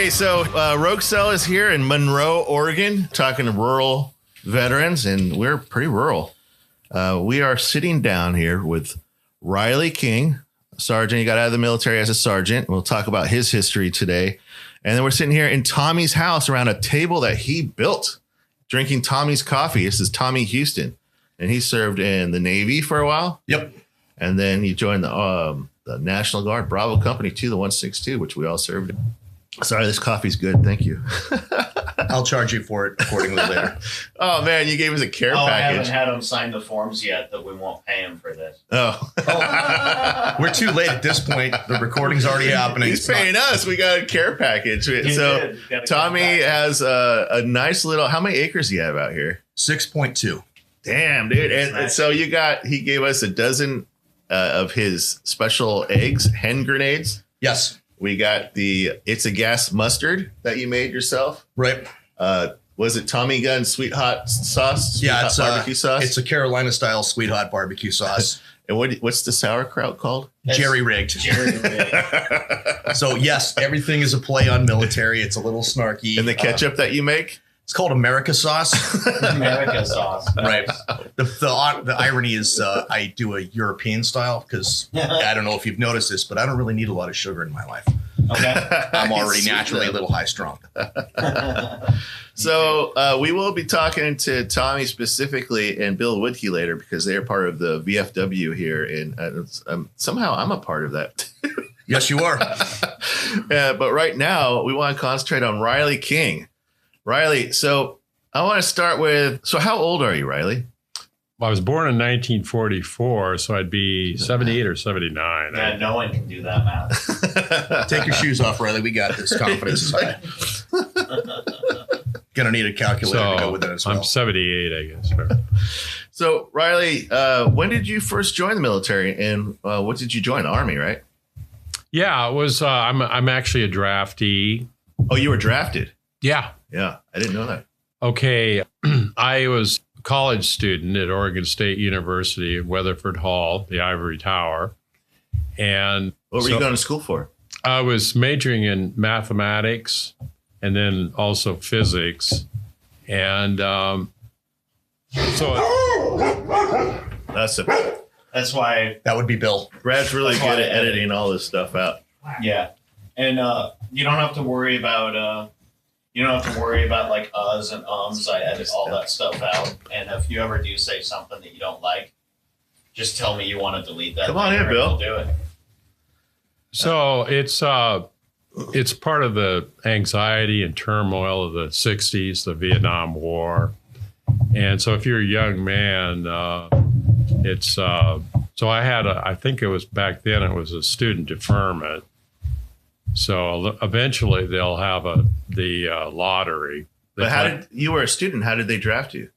Okay, so Rogue Cell is here in Monroe, Oregon, talking to rural veterans, and we're pretty rural. We are sitting down here with Riley King, sergeant. He got out of the military as a sergeant. We'll talk about his history today. And then we're sitting here in Tommy's house around a table that he built, drinking Tommy's coffee. This is Tommy Houston, and he served in the Navy for a while. Yep. And then he joined the National Guard Bravo Company too, the 162, which we all served in. Sorry, this coffee's good. Thank you. I'll charge you for it accordingly later. Oh, man, you gave us a care I package. haven't had him sign the forms yet that we won't pay him for this. Oh. We're too late at this point. The recording's already happening. He's paying us. We got a care package. So Tommy has a nice little, how many acres do you have out here? 6.2. Damn, dude. And so he gave us a dozen of his special eggs, hen grenades. Yes. We got the It's a Gas mustard that you made yourself. Right. Was it Tommy Gun sweet hot sauce? Yeah, it's barbecue sauce. It's a Carolina style sweet hot barbecue sauce. And what's the sauerkraut called? Jerry rigged. So yes, everything is a play on military. It's a little snarky. And the ketchup that you make? It's called America sauce. America sauce. Right. The irony is I do a European style because I don't know if you've noticed this, but I don't really need a lot of sugar in my life. Okay. I'm already naturally a little high strung. So we will be talking to Tommy specifically and Bill Woodkey later because they are part of the VFW here. And somehow I'm a part of that. Yes, you are. But right now we want to concentrate on Riley King. Riley, so I want to start with, so how old are you, Riley? Well, I was born in 1944, so I'd be 78 or 79. Yeah, no one can do that math. Take your shoes off, Riley. We got this. Confidence is high. Gonna need a calculator to go with it as well. I'm 78, I guess. So, Riley, when did you first join the military, and what did you join? Army, right? Yeah, it was. I'm actually a draftee. Oh, you were drafted? Yeah. Yeah, I didn't know that. Okay, I was a college student at Oregon State University in Weatherford Hall, the Ivory Tower. And what were you going to school for? I was majoring in mathematics and then also physics. And so that's why that would be Bill. Brad's really good at editing all this stuff out. Yeah, and you don't have to worry about like uhs and ums. I edit all that stuff out. And if you ever do say something that you don't like, just tell me you want to delete that. Come on in, Bill. We'll do it. So it's part of the anxiety and turmoil of the 60s, the Vietnam War. And so if you're a young man, so I had I think it was back then, it was a student deferment. So eventually they'll have the lottery. But you were a student, how did they draft you?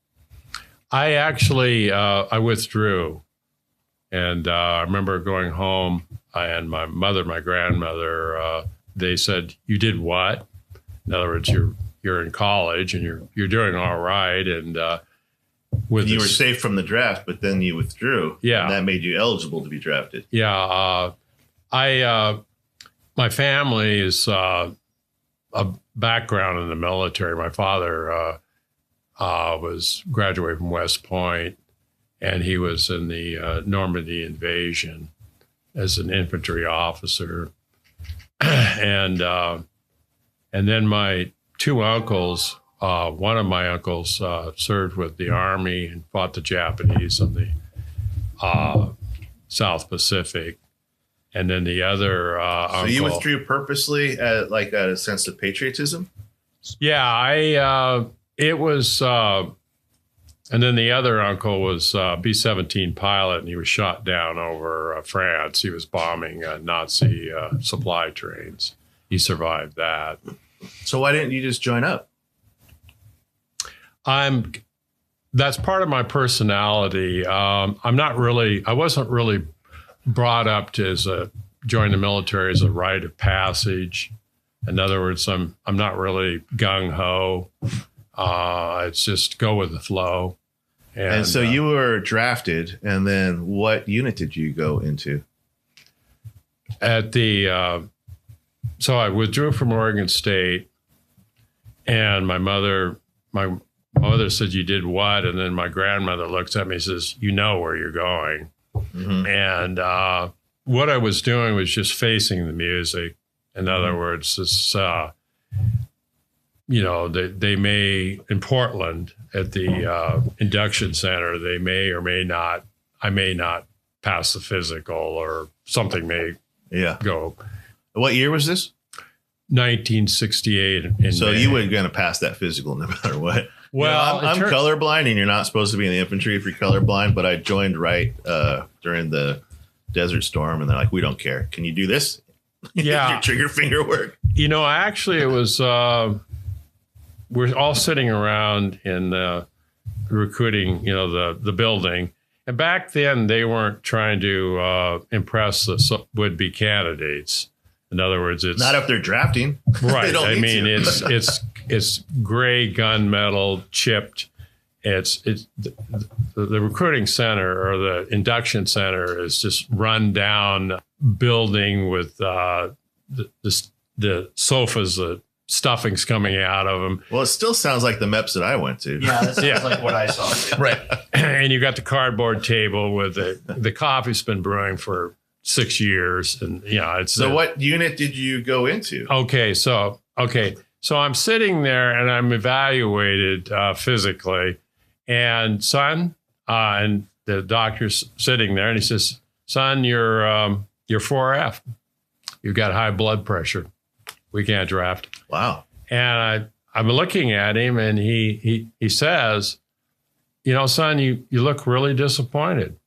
I actually, I withdrew. And I remember going home and my grandmother, they said, "You did what?" In other words, you're in college and you're doing all right. And you were safe from the draft, but then you withdrew. Yeah. And that made you eligible to be drafted. Yeah. My family is a background in the military. My father was graduated from West Point, and he was in the Normandy invasion as an infantry officer. And then my two uncles, one of my uncles served with the Army and fought the Japanese in the South Pacific. And then the other uncle. So you withdrew purposely out of a sense of patriotism? Yeah, it was, and then the other uncle was B-17 pilot, and he was shot down over France. He was bombing Nazi supply trains. He survived that. So why didn't you just join up? That's part of my personality. I wasn't really brought up to join the military as a rite of passage. In other words, I'm not really gung ho. It's just go with the flow. And so you were drafted, and then what unit did you go into? At the so I withdrew from Oregon State, and my mother said, "You did what?" And then my grandmother looks at me and says, "You know where you're going." Mm-hmm. And what I was doing was just facing the music. In other words, it's, they may, in Portland at the induction center, they may or may not, I may not pass the physical, or something may go. What year was this? 1968. So you were going to pass that physical no matter what. Well, I'm colorblind, and you're not supposed to be in the infantry if you're colorblind, but I joined right during the Desert Storm, and they're like, "We don't care. Can you do this?" Yeah. Your trigger finger work. Actually, it was, we're all sitting around in the recruiting, the building. And back then, they weren't trying to impress the would-be candidates. In other words, it's not if they're drafting. Right. I mean, it's gray gunmetal chipped. It's the recruiting center, or the induction center, is just run down building with the sofas, the stuffings coming out of them. Well, it still sounds like the MEPS that I went to. Yeah, that sounds like what I saw. Right. And you got the cardboard table with the coffee's been brewing for 6 years, and it's. So what unit did you go into? So I'm sitting there and I'm evaluated physically, and son, and the doctor's sitting there, and he says, "Son, you're 4F. You've got high blood pressure. We can't draft." Wow. And I'm looking at him, and he says, "Son, you look really disappointed."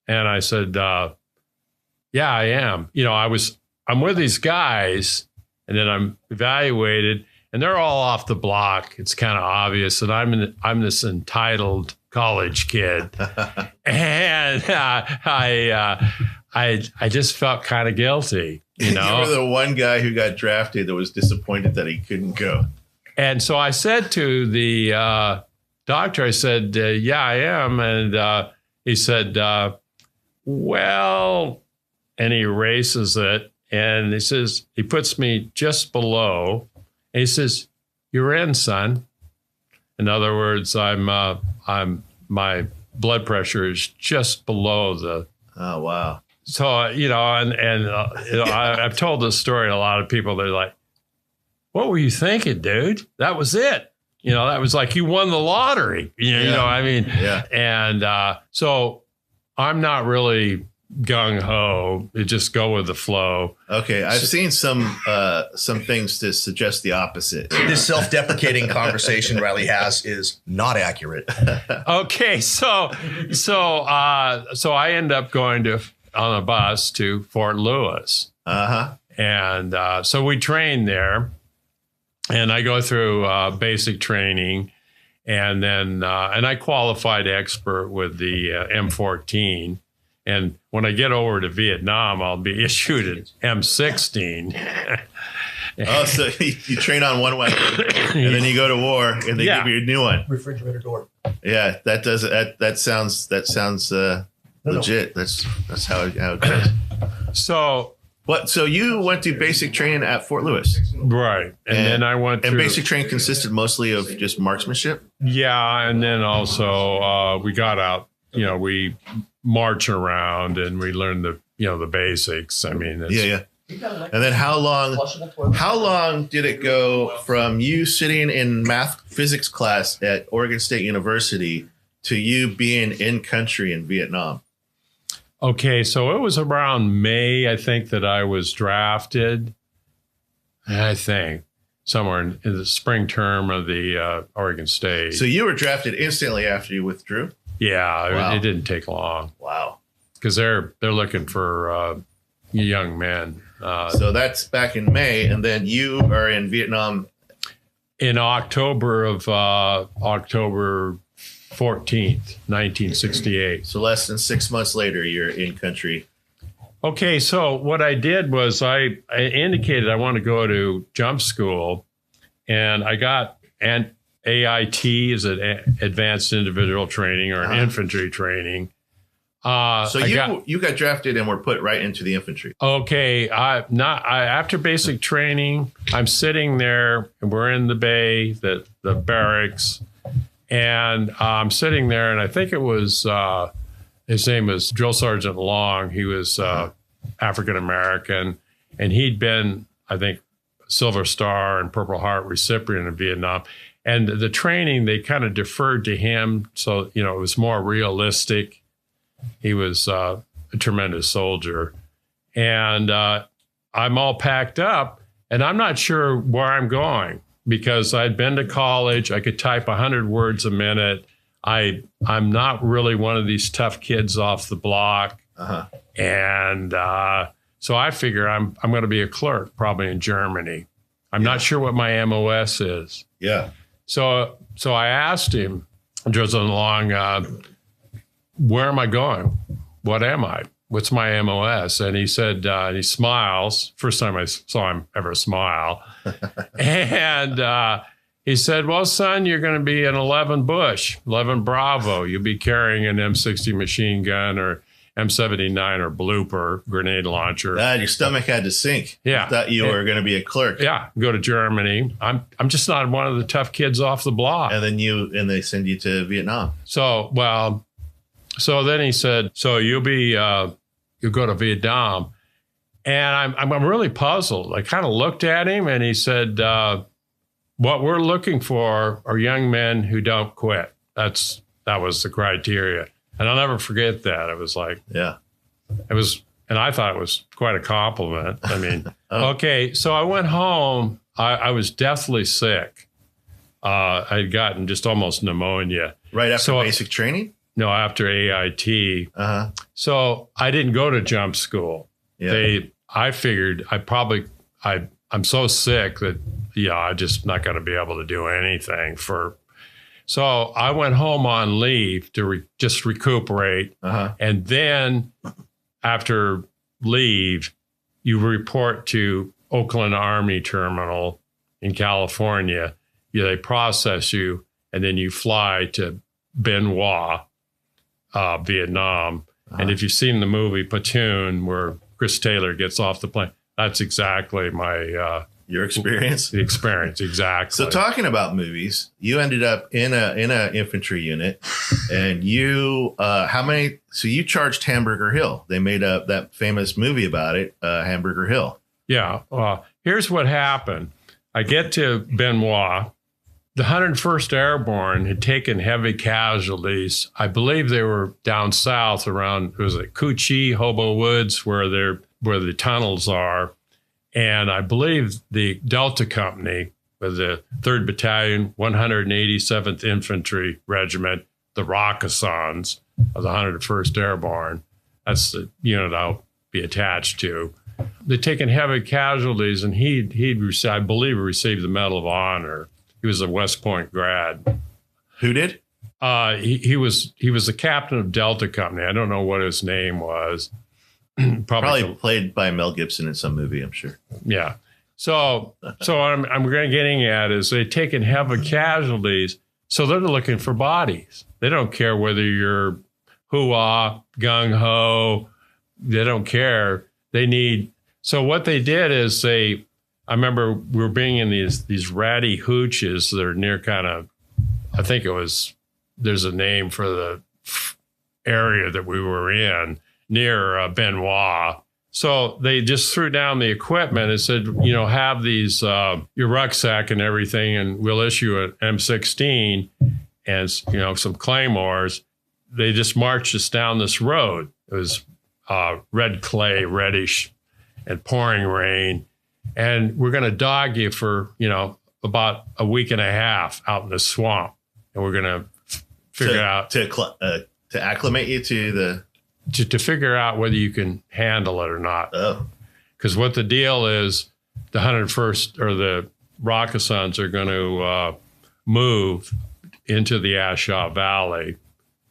And I said, "Yeah, I am. I'm with these guys, and then I'm evaluated, and they're all off the block. It's kind of obvious that I'm this entitled college kid." And I just felt kind of guilty, You were the one guy who got drafted that was disappointed that he couldn't go. And so I said to the doctor, I said, "Yeah, I am." And he said, "Well," and he erases it, and he says, he puts me just below, and he says, "You're in, son." In other words, my blood pressure is just below the. Oh, wow. So, I've told this story to a lot of people. They're like, "What were you thinking, dude? That was it. That was like you won the lottery." I mean? Yeah. And so I'm not really gung ho. Just go with the flow. Okay. I've seen some things to suggest the opposite. This self-deprecating conversation Riley has is not accurate. Okay. So I end up going on a bus to Fort Lewis. Uh-huh. And so we train there, and I go through basic training, and then and I qualified expert with the M14. And when I get over to Vietnam, I'll be issued an M16. Oh, so you train on one weapon, and then you go to war, and they give you a new one. Refrigerator door. Yeah, that sounds legit. That's how it goes. So what? So you went to basic training at Fort Lewis, right? And then I went through. And basic training consisted mostly of just marksmanship. Yeah, and then also we got out. We march around, and we learned the basics. I mean, yeah. And then how long did it go from you sitting in physics class at Oregon State University to you being in country in Vietnam? Okay, so it was around May, I think, that I was drafted. I think somewhere in the spring term of the Oregon State. So you were drafted instantly after you withdrew? Yeah, wow. It didn't take long. Wow. Because they're looking for young men. So that's back in May, and then you are in Vietnam in October 14th, 1968. So less than 6 months later, you're in country. Okay, so what I did was I indicated I want to go to jump school, and I got an AIT, is an advanced individual training, or an infantry training. So you got drafted and were put right into the infantry. Okay, after basic training, I'm sitting there, and we're in the bay, the barracks, and I'm sitting there, and I think it was his name was Drill Sergeant Long. He was African American, and he'd been, I think, Silver Star and Purple Heart recipient in Vietnam. And the training, they kind of deferred to him, so it was more realistic. He was a tremendous soldier. And I'm all packed up, and I'm not sure where I'm going because I'd been to college. I could type 100 words a minute. I'm not really one of these tough kids off the block. And so I figure I'm going to be a clerk, probably in Germany. I'm not sure what my MOS is. Yeah. So I asked him, Joseph Long, where am I going? What am I? What's my MOS? And he said, he smiles. First time I saw him ever smile. And he said, well, son, you're going to be an 11 Bush, 11 Bravo. You'll be carrying an M60 machine gun or M79 or Blooper grenade launcher. Your stomach had to sink. Yeah. You thought you were going to be a clerk. Yeah. Go to Germany. I'm just not one of the tough kids off the block. And then they send you to Vietnam. So then he said, so you'll go to Vietnam. And I'm really puzzled. I kind of looked at him, and he said, what we're looking for are young men who don't quit. That was the criteria. And I'll never forget that. It was like, yeah, and I thought it was quite a compliment. I mean, okay. So I went home. I was deathly sick. I'd gotten just almost pneumonia. Right after basic training? No, after AIT. So I didn't go to jump school. Yeah. I figured I'm so sick that, I'm just not going to be able to do anything so I went home on leave to just recuperate. And then after leave, you report to Oakland Army Terminal in California. They process you, and then you fly to Bien Hoa, Vietnam. And if you've seen the movie Platoon, where Chris Taylor gets off the plane, that's exactly my your experience. The experience, exactly. So talking about movies, you ended up in a infantry unit, and you So you charged Hamburger Hill. They made up that famous movie about it, Hamburger Hill. Yeah. Here's what happened. I get to Bien Hoa. The 101st Airborne had taken heavy casualties. I believe they were down south around, Cu Chi, Hobo Woods, where the tunnels are. And I believe the Delta Company, with the 3rd Battalion, 187th Infantry Regiment, the Rakasans of the 101st Airborne, that's the unit I'll be attached to. They'd taken heavy casualties, and I believe, received the Medal of Honor. He was a West Point grad. Who did? He was the captain of Delta Company. I don't know what his name was. Probably played by Mel Gibson in some movie, I'm sure. Yeah. So I'm getting at is they've taken heavy casualties, so they're looking for bodies. They don't care whether you're hoo-ah, gung-ho. They don't care. They need. So what they did is I remember we were being in these ratty hooches that are near kind of, I think there's a name for the area that we were in, near Bien Hoa. So they just threw down the equipment and said, have these, your rucksack and everything, and we'll issue an M16 and, some claymores. They just marched us down this road. It was red clay, reddish, and pouring rain. And we're going to dog you for, about a week and a half out in the swamp. And we're going to figure out. To acclimate you to the. To figure out whether you can handle it or not. Oh. Because what the deal is, the 101st or the Rakasans are going to move into the Ashaw Valley,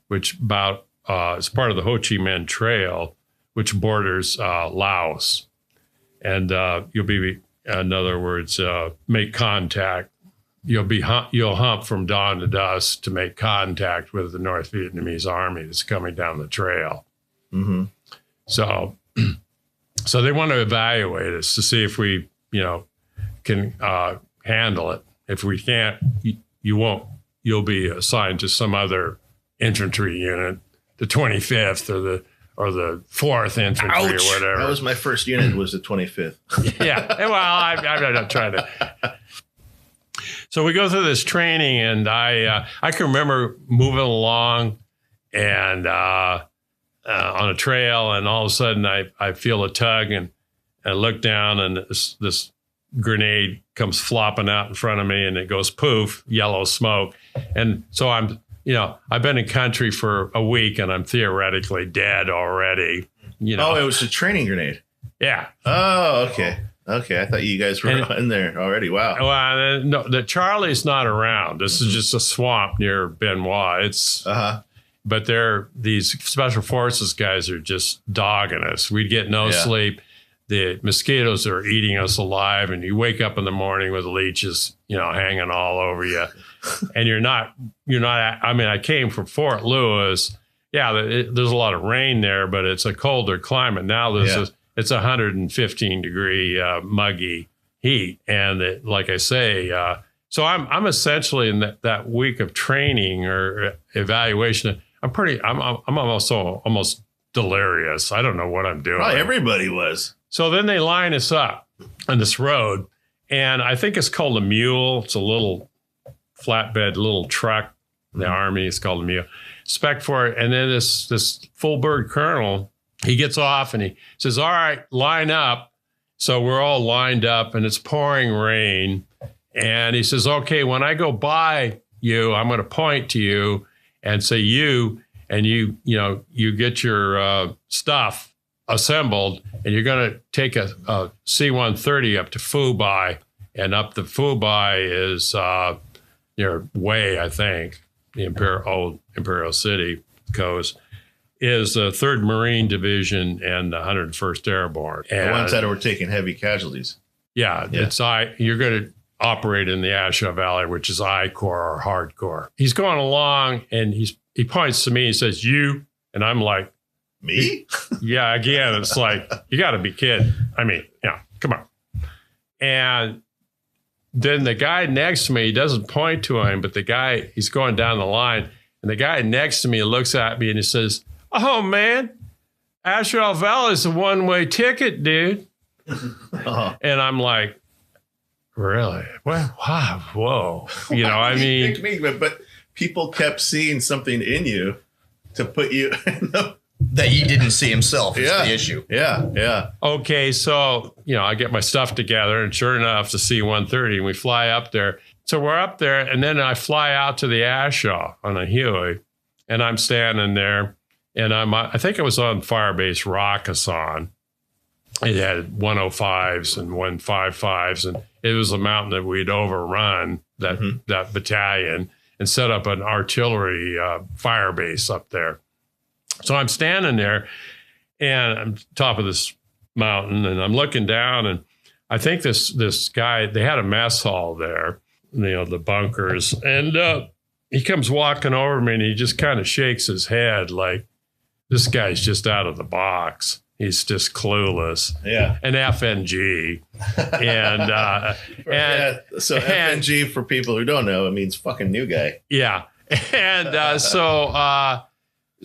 which is part of the Ho Chi Minh Trail, which borders Laos. And you'll be, in other words, make contact. You'll hump from dawn to dusk to make contact with the North Vietnamese army that's coming down the trail. Mm-hmm. So they want to evaluate us to see if we, can handle it. If we can't, you won't. You'll be assigned to some other infantry unit, the 25th or the 4th Infantry Ouch. or whatever. That was my first unit. Was the 25th. Yeah. Well, I'm not trying to. So we go through this training, and I can remember moving along and on a trail, and all of a sudden I feel a tug, and I look down, and this grenade comes flopping out in front of me, and it goes poof, yellow smoke. And so I've been in country for a week, and I'm theoretically dead already. Oh, it was a training grenade. Yeah. Oh, okay. Okay. I thought you guys were in there already. Wow. Well, no, the Charlie's not around. This is just a swamp near Benoit. It's, but these special forces guys are just dogging us. We'd get no sleep. The mosquitoes are eating us alive, and you wake up in the morning with leeches, hanging all over you. And you're not, I mean, I came from Fort Lewis. Yeah, there's a lot of rain there, but it's a colder climate. Now it's 115 degree muggy heat. And like I say, so I'm essentially in that week of training or evaluation. I'm almost delirious. I don't know what I'm doing. Probably everybody was. So then they line us up on this road, and I think it's called a mule. It's a little flatbed, little truck. The Army is called a mule. Spec for it. And then this full bird colonel, he gets off and he says, all right, line up. So we're all lined up, and it's pouring rain. And he says, okay, when I go by you, I'm going to point to you and say you, and you get your stuff assembled, and you're going to take a C-130 up to Fubai, and up the Fubai is your way, I think, the old Imperial City coast, is the 3rd Marine Division and the 101st Airborne. And the ones that were taking heavy casualties. Yeah. You're going to operate in the Ashaw Valley, which is I Corps or hardcore. He's going along, and he points to me and says, you, and I'm like, me? Yeah, again, it's like, you got to be kidding. I mean, come on. And then the guy next to me, he doesn't point to him, but he's going down the line, and the guy next to me looks at me and he says, oh, man, Ashaw Valley is a one-way ticket, dude. And I'm like, really? Well, wow, whoa. I mean. But people kept seeing something in you to put you in the. That he didn't see himself is the issue. Yeah. Okay, so, I get my stuff together, and sure enough, the C-130, and we fly up there. So we're up there, and then I fly out to the Ashaw on a Huey, and I'm standing there, and I think it was on Firebase Rockason. It had 105s and 155s, and it was a mountain that we'd overrun, that battalion, and set up an artillery fire base up there. So I'm standing there, and I'm top of this mountain, and I'm looking down, and I think this guy, they had a mess hall there, the bunkers, and he comes walking over me, and he just kind of shakes his head like, this guy's just out of the box. He's just clueless. Yeah. An FNG. So FNG, for people who don't know, it means fucking new guy. Yeah. And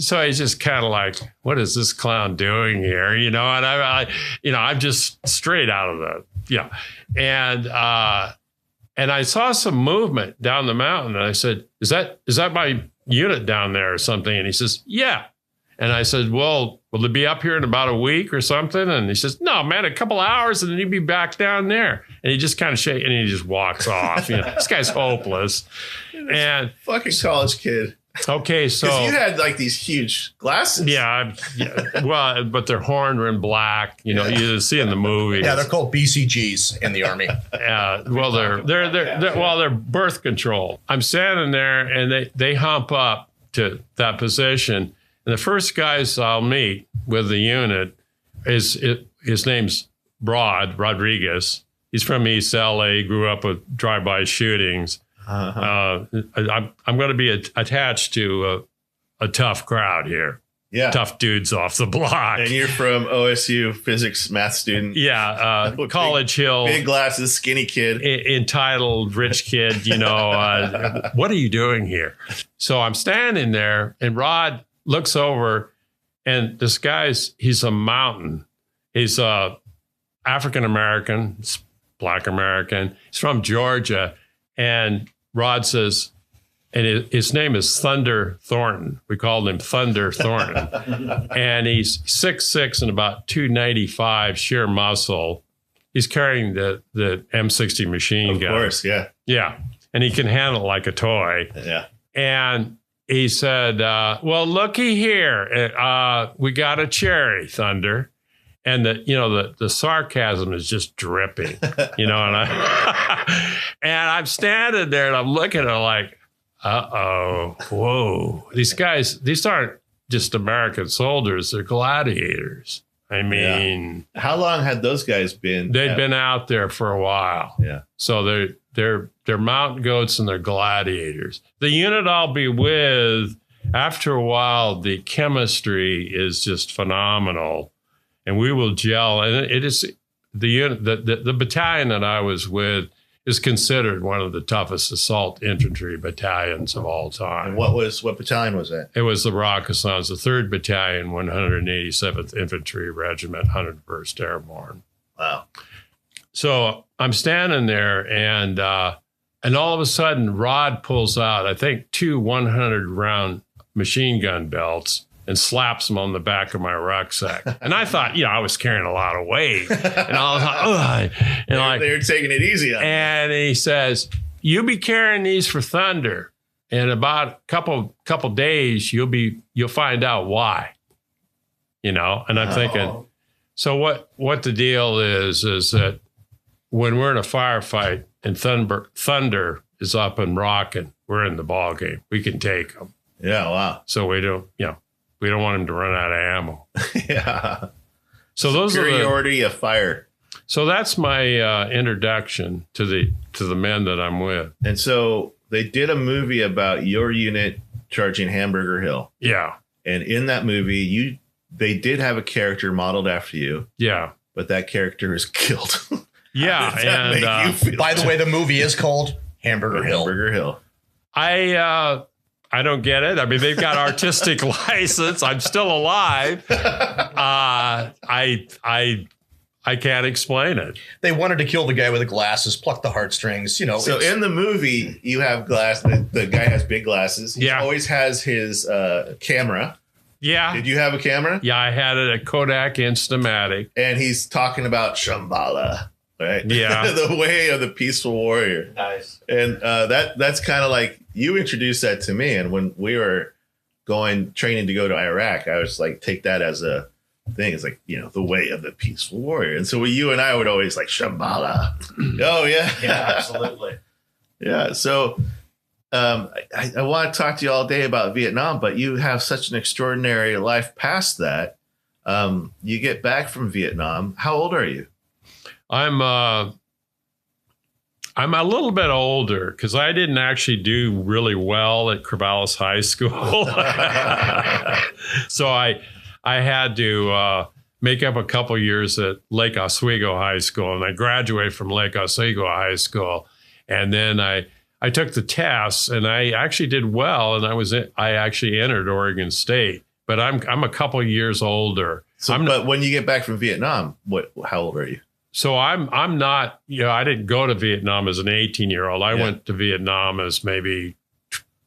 so he's just kind of like, what is this clown doing here? And I'm just straight out of and I saw some movement down the mountain, and I said, is that my unit down there or something? And he says, yeah. And I said, well, will it be up here in about a week or something? And he says, no, man, a couple hours, and then you'll be back down there. And he just kind of shakes, and he just walks off. This guy's hopeless. And fucking college kid. Okay, so you had like these huge glasses. Yeah. Well, but they're horn rimmed black. You see in the movies. Yeah, they're called BCGs in the Army. Well, they're birth control. I'm standing there, and they hump up to that position. And the first guys I'll meet with the unit his name's Rodriguez. He's from East LA. Grew up with drive-by shootings. I'm going to be attached to a tough crowd here. Yeah. tough dudes off the block. And you're from OSU, physics, math student. Yeah, College Hill. Big glasses, skinny kid. Entitled rich kid, what are you doing here? So I'm standing there, and Rod looks over, and this guy's, he's a mountain. He's African American, Black American. He's from Georgia. And Rod says, and his name is Thunder Thornton. We called him Thunder Thornton. And he's 6'6" and about 295 sheer muscle. He's carrying the M60 machine gun. Of course, yeah. Yeah. And he can handle it like a toy. Yeah. And he said, well, looky here. We got a cherry, Thunder. And the sarcasm is just dripping, and I'm standing there and I'm looking at it like, whoa, these guys, these aren't just American soldiers, they're gladiators. I mean, how long had those guys been? They'd been out there for a while. Yeah. So they're mountain goats and they're gladiators. The unit I'll be with, after a while, the chemistry is just phenomenal. And we will gel. And it is the unit, the battalion that I was with is considered one of the toughest assault infantry battalions of all time. And what battalion was that? It was the Rakasans, the 3rd Battalion, 187th Infantry Regiment, 101st Airborne. Wow. So I'm standing there, and all of a sudden, Rod pulls out, I think, 2 100-round machine gun belts and slaps them on the back of my rucksack. And I thought, I was carrying a lot of weight. And I was like, ugh. And they're taking it easy on and he says, you be carrying these for Thunder. In about a couple days, you'll find out why. And I'm thinking, so what the deal is that when we're in a firefight and Thunder is up and rocking, we're in the ball game. We can take them. Yeah, wow. So we don't want him to run out of ammo. Yeah. So those superiority of fire. So that's my introduction to the men that I'm with. And so they did a movie about your unit charging Hamburger Hill. Yeah. And in that movie, they did have a character modeled after you. Yeah. But that character is killed. Yeah. And by the way, the movie is called Hamburger Hill. Hamburger Hill. I don't get it. I mean, they've got artistic license. I'm still alive. I can't explain it. They wanted to kill the guy with the glasses, pluck the heartstrings. So in the movie, you have glass. The guy has big glasses. He always has his camera. Yeah. Did you have a camera? Yeah, I had it at Kodak Instamatic. And he's talking about Shambhala, right? Yeah. The way of the peaceful warrior. Nice. And that's kind of like, you introduced that to me. And when we were training to go to Iraq, I was like, take that as a thing. It's like, the way of the peaceful warrior. And so you and I would always like Shambhala. Oh, yeah. Yeah, absolutely. Yeah. So I want to talk to you all day about Vietnam, but you have such an extraordinary life past that. You get back from Vietnam. How old are you? I'm a little bit older because I didn't actually do really well at Corvallis High School. So I had to make up a couple years at Lake Oswego High School, and I graduated from Lake Oswego High School. And then I took the tests, and I actually did well, and I actually entered Oregon State. But I'm a couple years older. But when you get back from Vietnam, how old are you? So I'm not, I didn't go to Vietnam as an 18-year-old. I went to Vietnam as maybe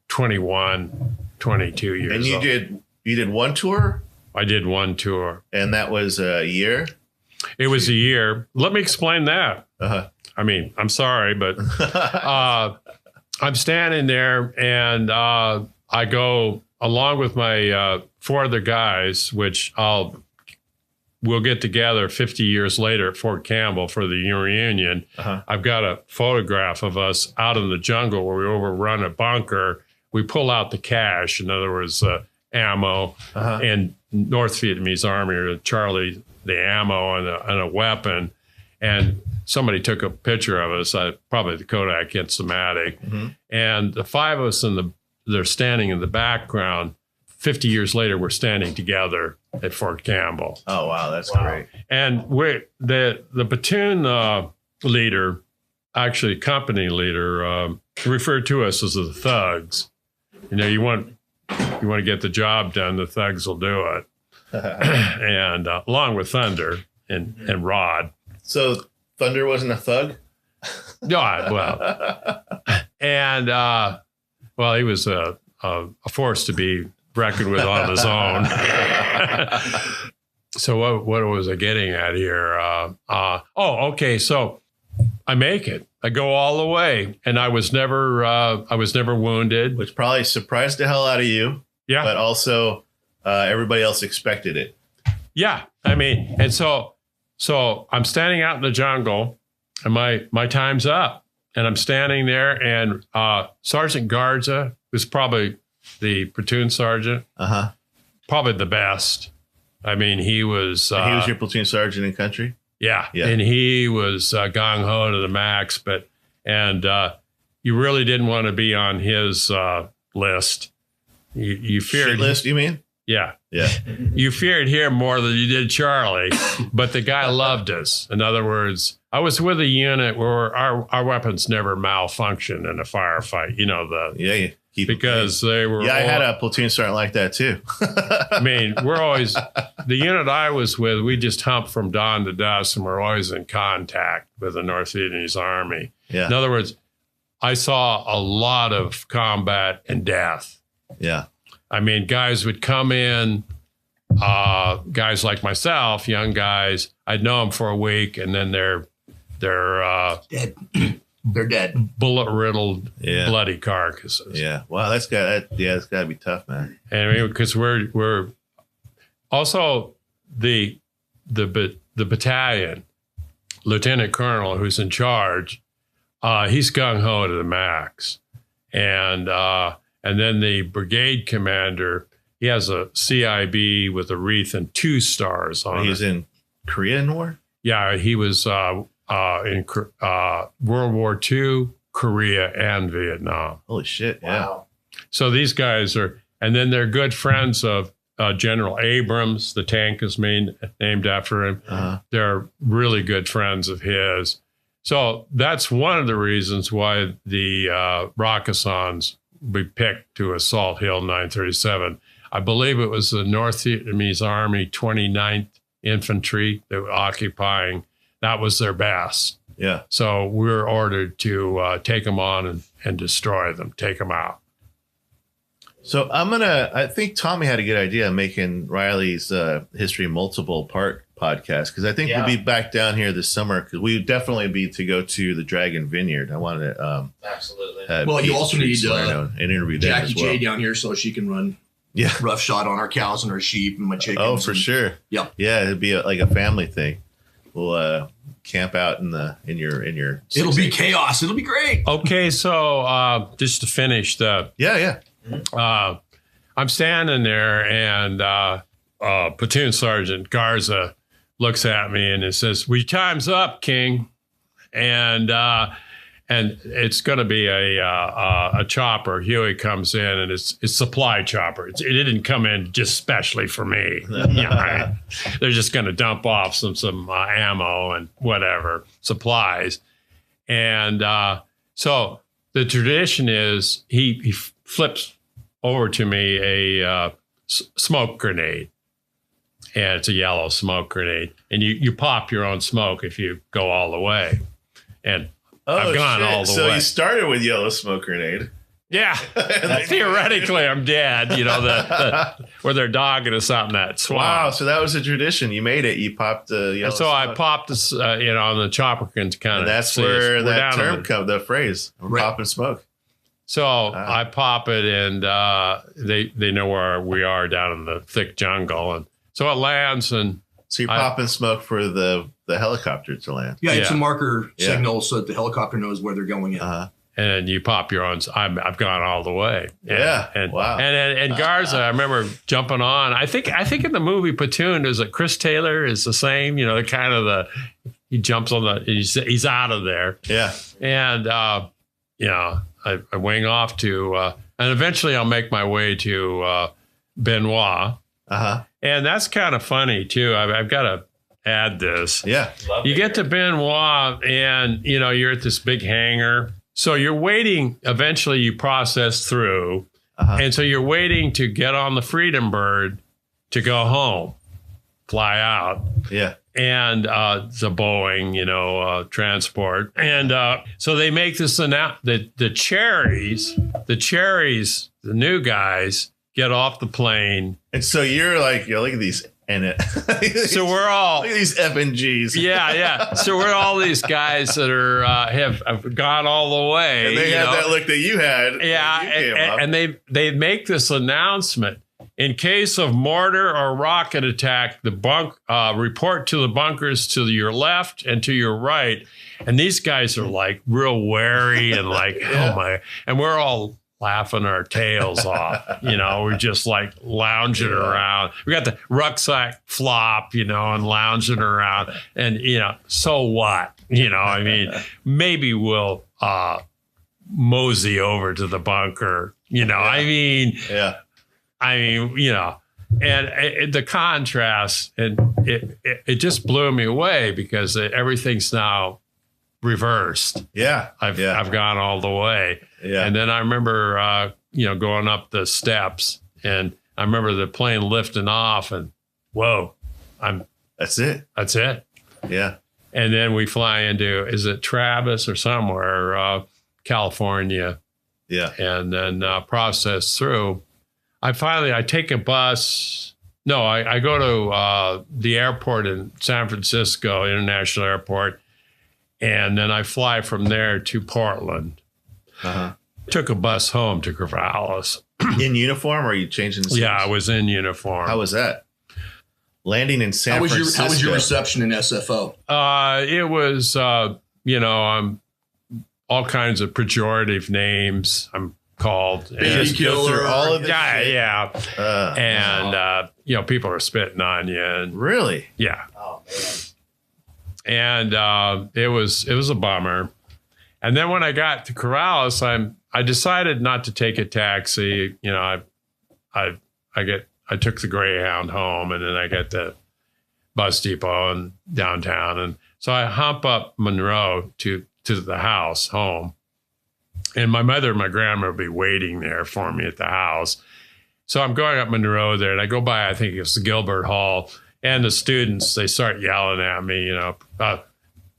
21, 22 years old. And you did one tour? I did one tour. And that was a year? It was a year. Let me explain that. Uh-huh. I mean, I'm sorry, but I'm standing there, and I go along with my 4 other guys, which we'll get together 50 years later at Fort Campbell for the reunion. Uh-huh. I've got a photograph of us out in the jungle where we overrun a bunker. We pull out the cash, in other words, ammo, and North Vietnamese Army, or Charlie, the ammo and a weapon. And somebody took a picture of us, probably the Kodak Instamatic. Mm-hmm. And the 5 of us they're standing in the background. 50 years later, we're standing together at Fort Campbell. Oh, wow. That's Wow. great. And the platoon leader, actually company leader, referred to us as the thugs. You know, you want to get the job done, the thugs will do it. And along with Thunder and Rod. So Thunder wasn't a thug? Yeah, well, and well, he was a force to be reckoned with on his own. So what was I getting at here? Okay. So I make it. I go all the way, and I was never wounded. Which probably surprised the hell out of you. Yeah, But also everybody else expected it. yeah. I mean, and so I'm standing out in the jungle, and my time's up, and I'm standing there, and Sergeant Garza, who's probably the platoon sergeant, probably the best. I mean, he was. He was your platoon sergeant in country? Yeah. Yeah. And he was gung ho to the max, and you really didn't want to be on his list. You feared Shit list, you mean? Yeah. Yeah. You feared him more than you did Charlie, but the guy loved us. In other words, I was with a unit where our weapons never malfunctioned in a firefight. You know, Yeah. Keep it because they were. Yeah, I had a platoon sergeant like that too. I mean, we're always, the unit I was with, we just humped from dawn to dusk, and we're always in contact with the North Vietnamese Army. Yeah. In other words, I saw a lot of combat and death. Yeah. I mean, guys would come in, guys like myself, young guys, I'd know them for a week, and then they're Dead. They're dead. bullet-riddled, Yeah. bloody carcasses. Yeah. Wow, that's got to be tough, man. And I mean, because we're also the battalion lieutenant colonel who's in charge. He's gung ho to the max, and then the brigade commander. He has a CIB with a wreath and 2 stars on He's it. in Korean War? Yeah, he was in World War II, Korea, and Vietnam. Holy shit. Yeah. Wow. So these guys are, and then they're good friends of General Abrams. The tank is named after him. They're really good friends of his. So that's one of the reasons why the Rakkasans we picked to assault Hill 937. I believe it was the North Vietnamese Army 29th Infantry that were occupying. That was their best. Yeah. So we were ordered to take them on and destroy them, take them out. So I think Tommy had a good idea of making Riley's History Multiple Part podcast, because I think Yeah. we'll be back down here this summer, because we would definitely be to go to the Dragon Vineyard. I wanted to Absolutely. have Well, you Pete also need, Salerno and interview them Jackie as well. J down here so she can run Yeah. roughshod on our cows and our sheep and my chickens. Oh, for and- sure. Yeah. Yeah, it'd be like a family thing. We'll camp out in your. It'll be chaos. It'll be great. Okay, so just to finish Yeah. I'm standing there, and platoon sergeant Garza looks at me and it says, "Well, your time's up, King," and it's going to be a chopper. Huey comes in, and it's supply chopper. It didn't come in just specially for me. Right? They're just going to dump off some ammo and whatever supplies, and so the tradition is he flips over to me a smoke grenade, and it's a yellow smoke grenade, and you pop your own smoke if you go all the way, and I've gone all the so way. you started with yellow smoke grenade. Yeah, theoretically I'm dead. You know, where they're dogging us out in that swamp. Wow, so that was a tradition. You made it. You popped the yellow And so I smoke. popped this, on the chopper can kind And of. that's see us. where We're that down on term the- comes, the phrase, Right. popping smoke. So I pop it, and they know where we are down in the thick jungle, and so it lands, and So you're popping smoke for the helicopter to land. Yeah, it's Yeah. a marker Yeah. signal so that the helicopter knows where they're going in. and you pop your own. I've gone all the way. Yeah. And, Wow. And Garza, I remember jumping on. I think in the movie Platoon, is it Chris Taylor is the same. You know, he jumps on he's out of there. Yeah. And I wing off to, and eventually I'll make my way to Uh Benoit. huh. And that's kind of funny, too. I've got to add this. Yeah. Love You it get here. to Benoit and, you're at this big hangar. So you're waiting. Eventually you process through. Uh-huh. And so you're waiting to get on the Freedom Bird to go home, fly out. Yeah. And the Boeing, transport. And so they make this announcement. The cherries, the new guys get off the plane. And so you're like, look at these. And So we're all, look at these F and Gs. yeah. So we're all these guys that are have gone all the way. And they have that look that you had. Yeah, when you came up. and they make this announcement. In case of mortar or rocket attack, the report to the bunkers to your left and to your right. And these guys are like real wary and like, Yeah. oh my, and we're all laughing our tails off. We're just like lounging around. We got the rucksack flop, and lounging around. And, so what? I mean, maybe we'll mosey over to the bunker. I mean, Yeah. And the contrast, and it just blew me away because everything's now reversed. Yeah. I've yeah. gone all the way. Yeah. And then I remember, going up the steps, and I remember the plane lifting off, and whoa, That's it. that's it. Yeah. And then we fly into, is it Travis or somewhere, California, Yeah. and then process through. I take a bus. No, I go to the airport in San Francisco International Airport, and then I fly from there to Portland. Uh-huh. Took a bus home to Corvallis. In uniform, or are you changing the Yeah, I seats? was in uniform. How was that? Landing in San How was Francisco. your reception in SFO? It was, all kinds of pejorative names I'm called. Baby Just go killer. through all of this Yeah, shit? yeah. And, people are spitting on you. And Really? yeah. Oh man. And it was a bummer. And then when I got to Corvallis, I decided not to take a taxi. I took the Greyhound home, and then I got the bus depot and downtown, and so I hump up Monroe to the house home, and my mother and my grandma will be waiting there for me at the house. So I'm going up Monroe there, and I go by, I think it's the Gilbert Hall, and the students, they start yelling at me,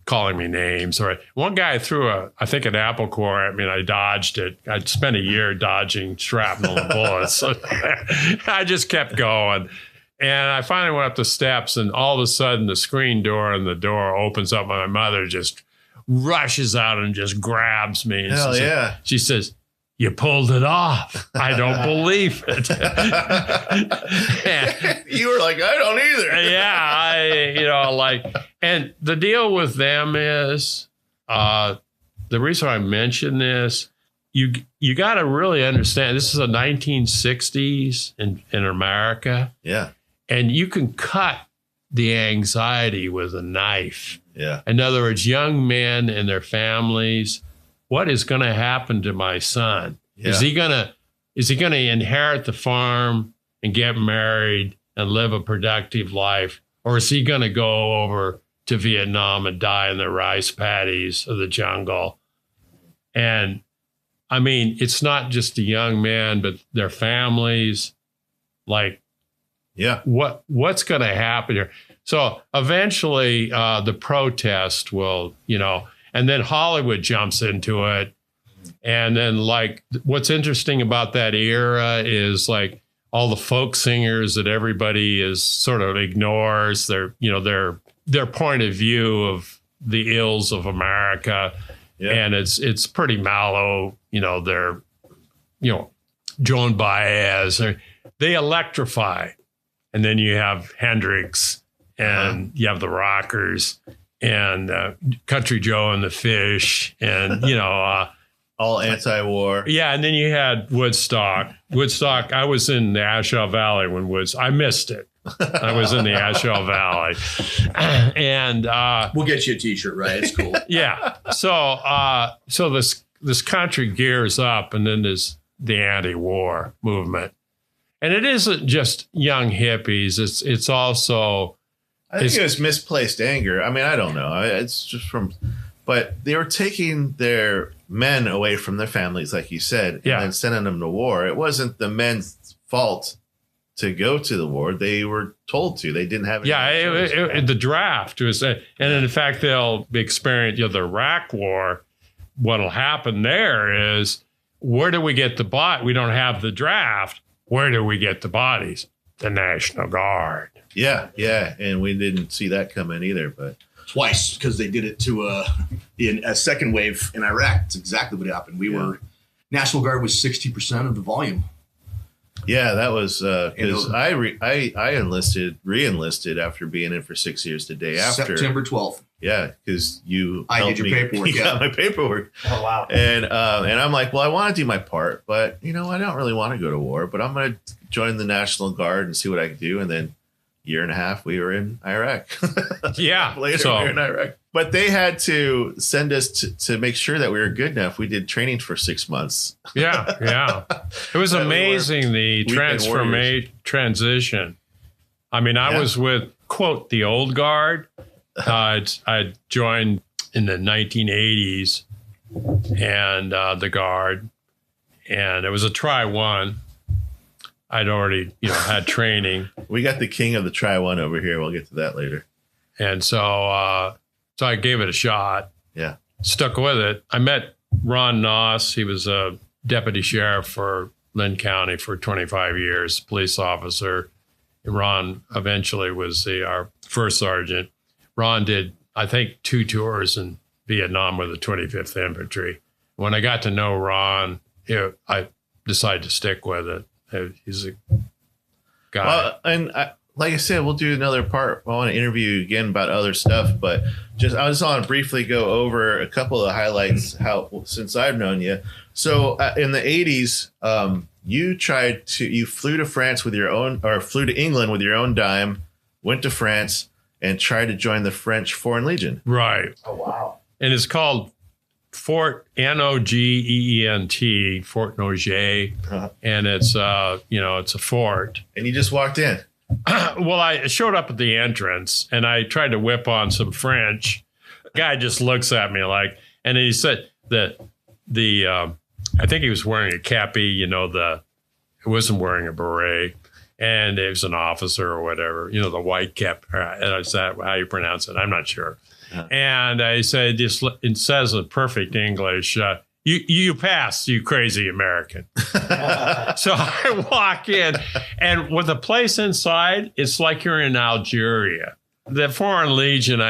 calling me names. Or one guy threw I think an apple core at me, and I dodged it. I'd spent a year dodging shrapnel and bullets. So I just kept going. And I finally went up the steps, and all of a sudden the screen door and the door opens up, and my mother just rushes out and just grabs me. And Hell she yeah. said, she says, "You pulled it off. I don't believe it." And- You were like, I don't either. yeah, and the deal with them is, the reason I mention this, you got to really understand, this is the 1960s in America, Yeah. and you can cut the anxiety with a knife. Yeah. In other words, young men and their families, what is going to happen to my son? Yeah. Is he going to inherit the farm and get married and live a productive life? Or is he going to go over to Vietnam and die in the rice paddies of the jungle? And I mean, it's not just the young men, but their families. Like, Yeah. what's going to happen here? So eventually the protest will, and then Hollywood jumps into it. And then what's interesting about that era is all the folk singers that everybody is sort of ignores their point of view of the ills of America. Yeah. And it's pretty mellow. They're, Joan Baez, they electrify. And then you have Hendrix, and you have the Rockers, and Country Joe and the Fish, and All anti-war. yeah. And then you had Woodstock. I was in the Ashaw Valley when I missed it. I was in the Ashaw Valley, and We'll get you a T-shirt, right? It's cool. yeah. So this country gears up, and then there's the anti-war movement. And it isn't just young hippies. It's also. I think it was misplaced anger. I mean, I don't know. It's just but they were taking their men away from their families, like you said, and then sending them to war. It wasn't the men's fault to go to the war. They were told to. They didn't have any the draft was, and in fact, they'll experience the Iraq War. What'll happen there is, where do we get the body? We don't have the draft. Where do we get the bodies? The National Guard. Yeah, and we didn't see that come in either, but twice, because they did it to in a second wave in Iraq. It's exactly what happened. We were National Guard was 60% of the volume. Yeah, that was because I re-enlisted after being in for 6 years the day after September 12th. Yeah, because I did your paperwork. You got my paperwork. Oh wow! And I'm like, well, I want to do my part, but I don't really want to go to war. But I'm going to join the National Guard and see what I can do. And then, year and a half, we were in Iraq. Yeah, later we were in Iraq. But they had to send us to make sure that we were good enough. We did training for 6 months. Yeah. It was amazing, the transition. I mean, I was with, quote, the old guard. I joined in the 1980s and the Guard, and it was a try-one. I'd already, had training. We got the king of the try-one over here. We'll get to that later. And so I gave it a shot. Yeah. Stuck with it. I met Ron Noss. He was a deputy sheriff for Lynn County for 25 years, police officer. Ron eventually was our first sergeant. Ron did, I think, 2 tours in Vietnam with the 25th Infantry. When I got to know Ron, I decided to stick with it. He's a guy. Well, and like I said, we'll do another part. I want to interview you again about other stuff, but I just want to briefly go over a couple of highlights since I've known you. So in the 80s, you flew to France with your own, or flew to England with your own dime, went to France, and tried to join the French Foreign Legion. Right. Oh, wow. And it's called Fort Nogeent, Fort Noge. And it's, it's a fort. And you just walked in. Well, I showed up at the entrance and I tried to whip on some French. The guy just looks at me and he said that I think he was wearing a cappy, he wasn't wearing a beret. And it was an officer or whatever, the white cap. Is that how you pronounce it? I'm not sure. Uh-huh. And I said, it says in perfect English, you pass, you crazy American. So I walk in, and with the place inside, it's like you're in Algeria. The Foreign Legion,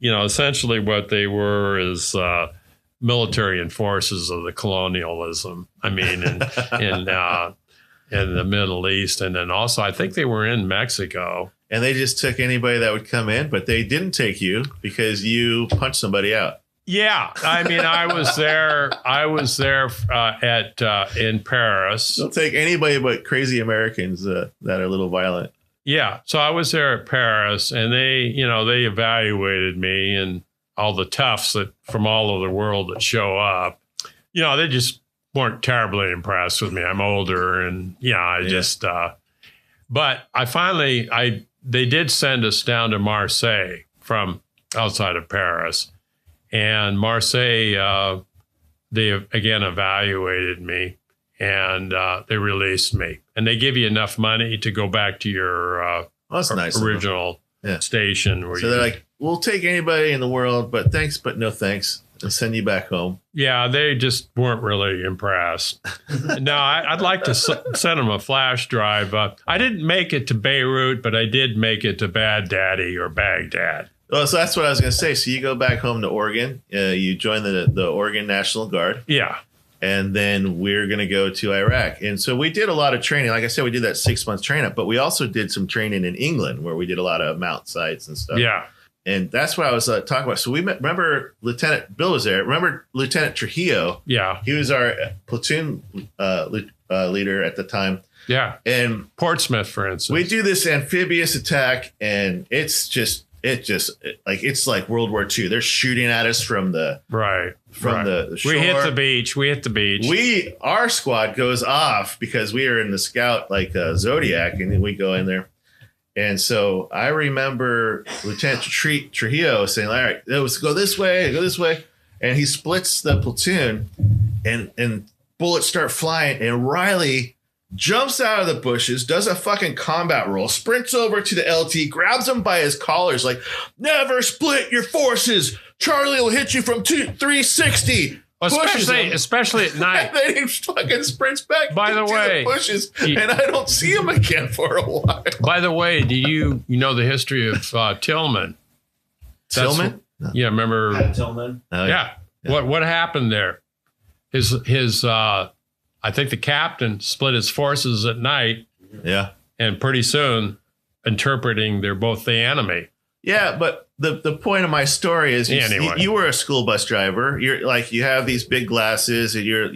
essentially what they were is military enforcers of the colonialism. In the Middle East. And then also, I think they were in Mexico. And they just took anybody that would come in, but they didn't take you because you punched somebody out. Yeah. I was there. In Paris. They'll take anybody but crazy Americans that are a little violent. Yeah. So I was there at Paris, and they evaluated me, and all the toughs from all over the world that show up, they just weren't terribly impressed with me. I'm older, and but I finally, they did send us down to Marseille from outside of Paris, and Marseille, they again evaluated me, and they released me, and they give you enough money to go back to your original station. So they're like, we'll take anybody in the world, but thanks, but no thanks. And send you back home. Yeah, they just weren't really impressed. No, I'd like to send them a flash drive. I didn't make it to Beirut, but I did make it to Baghdad or Baghdad. Well, so that's what I was going to say. So you go back home to Oregon. You join the Oregon National Guard. Yeah. And then we're going to go to Iraq. And so we did a lot of training. Like I said, we did that 6 month training up, but we also did some training in England where we did a lot of mount sites and stuff. Yeah. And that's what I was talking about. So remember Lieutenant Bill was there. Remember Lieutenant Trujillo? Yeah. He was our platoon leader at the time. Yeah. And Portsmouth, for instance. We do this amphibious attack, and it's just it's like World War II. They're shooting at us from the shore. We hit the beach. Our squad goes off because we are in the scout like Zodiac, and then we go in there. And so I remember Lieutenant Trujillo saying, all right, let's go this way. And he splits the platoon and bullets start flying. And Riley jumps out of the bushes, does a fucking combat roll, sprints over to the LT, grabs him by his collars, like, never split your forces. Charlie will hit you from 360. Especially at night. Then he fucking sprints back. By the way, the bushes, and I don't see him again for a while. By the way, do you know the history of Tillman? Tillman? Yeah, remember Tillman? Oh, yeah. What happened there? His I think the captain split his forces at night. Yeah. And pretty soon interpreting they're both the enemy. Yeah, but the point of my story is you were a school bus driver. You're like, you have these big glasses and you're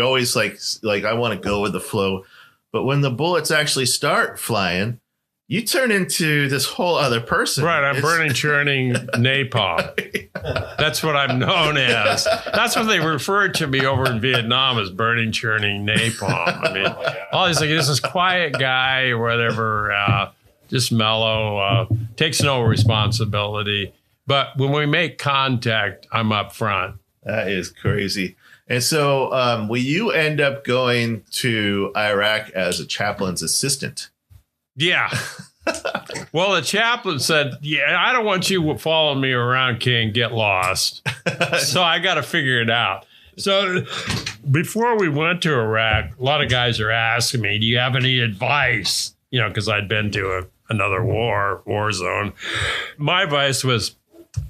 always like I want to go with the flow. But when the bullets actually start flying, you turn into this whole other person. Right. I'm burning-churning napalm. That's what I'm known as. That's what they referred to me over in Vietnam as burning-churning napalm. I mean, all these like this is quiet guy or whatever, just mellow, takes no responsibility. But when we make contact, I'm up front. That is crazy. And so will you end up going to Iraq as a chaplain's assistant? Yeah. Well, the chaplain said, yeah, I don't want you following me around, King, get lost. So I got to figure it out. So before we went to Iraq, a lot of guys are asking me, do you have any advice? Because I'd been to another war zone. My advice was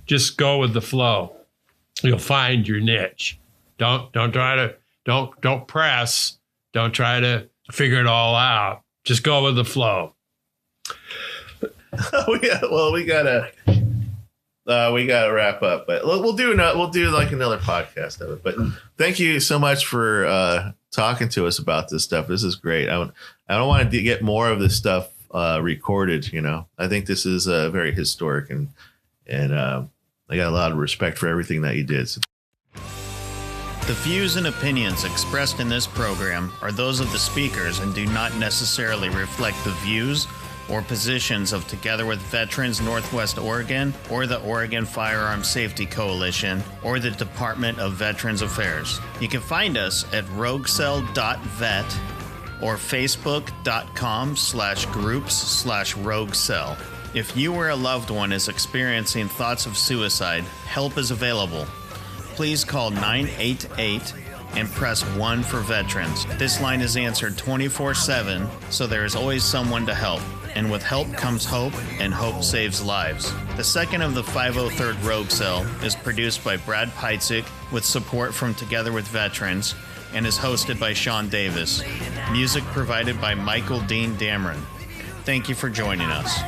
just go with the flow. You'll find your niche. Don't press. Don't try to figure it all out. Just go with the flow. We gotta wrap up, but we'll do like another podcast of it. But thank you so much for talking to us about this stuff. This is great. I don't want to get more of this stuff recorded. I think this is very historic, and I got a lot of respect for everything that you did. So. The views and opinions expressed in this program are those of the speakers and do not necessarily reflect the views or positions of Together with Veterans Northwest Oregon or the Oregon Firearm Safety Coalition or the Department of Veterans Affairs. You can find us at roguecell.vet or facebook.com/groups/roguecell. If you or a loved one is experiencing thoughts of suicide, help is available. Please call 988 and press 1 for veterans. This line is answered 24/7, so there is always someone to help. And with help comes hope, and hope saves lives. The second of the 503rd Rogue Cell is produced by Brad Peitzig with support from Together with Veterans and is hosted by Sean Davis. Music provided by Michael Dean Dameron. Thank you for joining us.